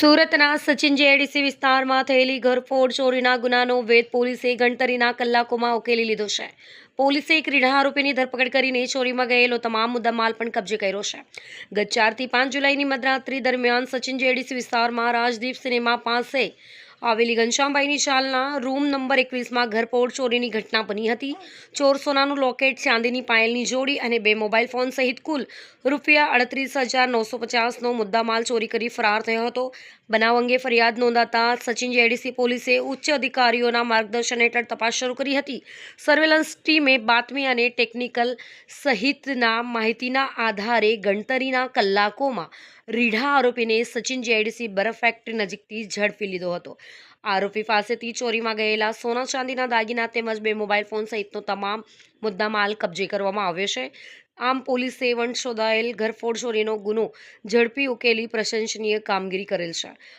સુરતના સચિન જેઆઈડીસી વિસ્તારમાં થયેલી ઘરફોડ ચોરીના ગુનાનો વેદ પોલીસે ગણતરીના કલાકોમાં ઉકેલી લીધો છે. પોલીસે એક રીઢા આરોપીની ધરપકડ કરીને ચોરીમાં ગયેલો તમામ મુદ્દામાલ પણ કબજે કર્યો છે. ગત 4 થી 5 જુલાઈની મધરાત્રિ દરમિયાન સચિન જેઆઈડીસી વિસ્તારમાં રાજદીપ સિનેમા પાસે આવેલી ઘનશ્યામભાઈની ચાલના રૂમ નંબર 21માં ઘરફોડ ચોરીની ઘટના બની હતી. ચોર સોનાનું લોકેટ, ચાંદીની પાયલની જોડી અને 2 મોબાઈલ ફોન સહિત કુલ ₹38,950નો મુદ્દામાલ ચોરી કરી ફરાર થયો હતો. બનાવ અંગે ફરિયાદ નોંધાતા સચિન જેઆઈડીસી પોલીસે ઉચ્ચ અધિકારીઓના માર્ગદર્શન હેઠળ તપાસ શરૂ કરી હતી. સર્વેલન્સ ટીમે બાતમી અને ટેકનિકલ સહિતના માહિતીના આધારે ગણતરીના કલાકોમાં રીઢા આરોપીને સચિન જેઆઈડીસી બરફ ફેક્ટરી નજીકથી ઝડપી લીધો હતો. આરોપી પાસેથી ચોરીમાં ગયેલા સોના ચાંદીના દાગીના તેમજ 2 મોબાઈલ ફોન સહિતનો તમામ મુદ્દામાલ કબજે કરવામાં આવ્યો છે. આમ પોલીસે વંશોધાયેલ ઘરફોડ ચોરીનો ગુનો ઝડપી ઉકેલી પ્રશંસનીય કામગીરી કરેલ છે.